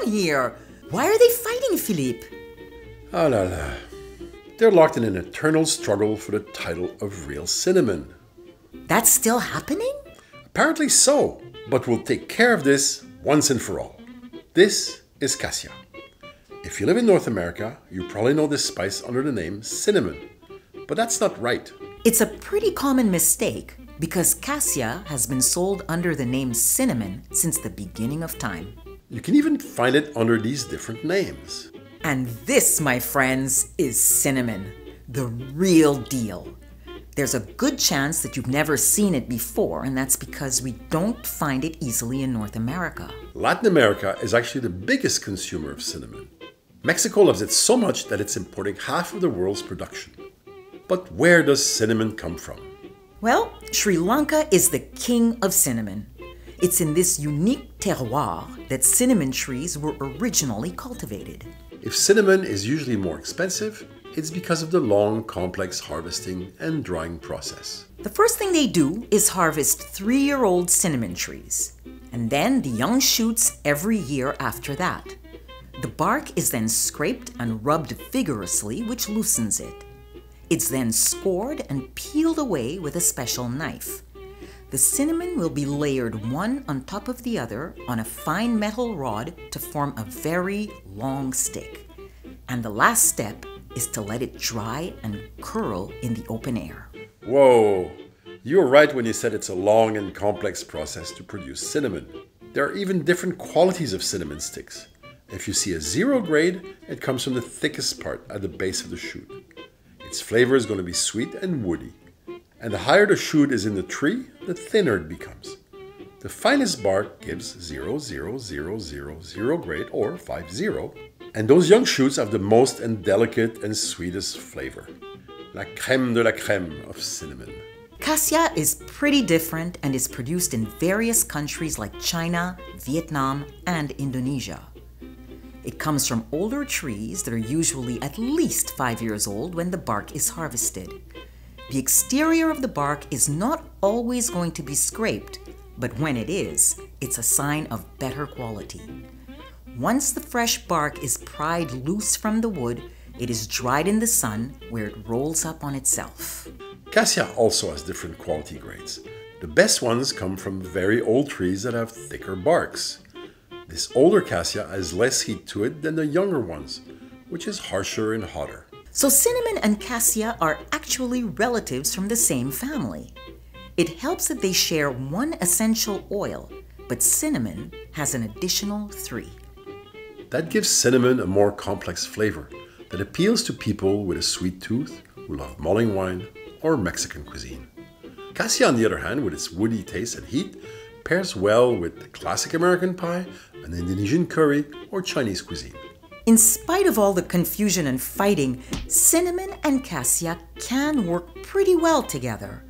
on here? Why are they fighting, Philippe? Ah la la. They're locked in an eternal struggle for the title of real cinnamon. That's still happening? Apparently so, but we'll take care of this once and for all. This is Cassia. If you live in North America, you probably know this spice under the name cinnamon. But that's not right. It's a pretty common mistake because Cassia has been sold under the name cinnamon since the beginning of time. You can even find it under these different names. And this, my friends, is cinnamon, the real deal. There's a good chance that you've never seen it before, and that's because we don't find it easily in North America. Latin America is actually the biggest consumer of cinnamon. Mexico loves it so much that it's importing half of the world's production. But where does cinnamon come from? Well, Sri Lanka is the king of cinnamon. It's in this unique terroir that cinnamon trees were originally cultivated. If cinnamon is usually more expensive, it's because of the long, complex harvesting and drying process. The first thing they do is harvest 3-year-old cinnamon trees, and then the young shoots every year after that. The bark is then scraped and rubbed vigorously, which loosens it. It's then scored and peeled away with a special knife. The cinnamon will be layered one on top of the other on a fine metal rod to form a very long stick. And the last step is to let it dry and curl in the open air. Whoa! You were right when you said it's a long and complex process to produce cinnamon. There are even different qualities of cinnamon sticks. If you see a 0 grade, it comes from the thickest part at the base of the shoot. Its flavor is going to be sweet and woody. And the higher the shoot is in the tree, the thinner it becomes. The finest bark gives 0, 0, 0, 0, 0 grade or 5-0. And those young shoots have the most and delicate and sweetest flavor. La crème de la crème of cinnamon. Cassia is pretty different and is produced in various countries like China, Vietnam, and Indonesia. It comes from older trees that are usually at least 5 years old when the bark is harvested. The exterior of the bark is not always going to be scraped, but when it is, it's a sign of better quality. Once the fresh bark is pried loose from the wood, it is dried in the sun where it rolls up on itself. Cassia also has different quality grades. The best ones come from very old trees that have thicker barks. This older cassia has less heat to it than the younger ones, which is harsher and hotter. So cinnamon and cassia are actually relatives from the same family. It helps that they share one essential oil, but cinnamon has an additional 3. That gives cinnamon a more complex flavor that appeals to people with a sweet tooth who love mulling wine or Mexican cuisine. Cassia, on the other hand, with its woody taste and heat, pairs well with classic American pie, an Indonesian curry, or Chinese cuisine. In spite of all the confusion and fighting, cinnamon and cassia can work pretty well together.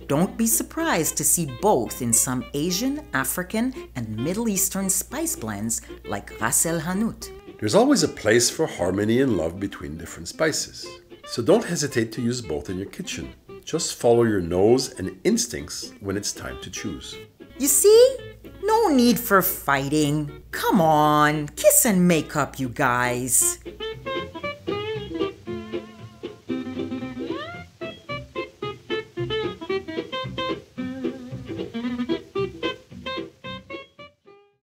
Don't be surprised to see both in some Asian, African, and Middle Eastern spice blends like Ras El Hanout. There's always a place for harmony and love between different spices. So don't hesitate to use both in your kitchen. Just follow your nose and instincts when it's time to choose. You see? No need for fighting. Come on, kiss and make up, you guys.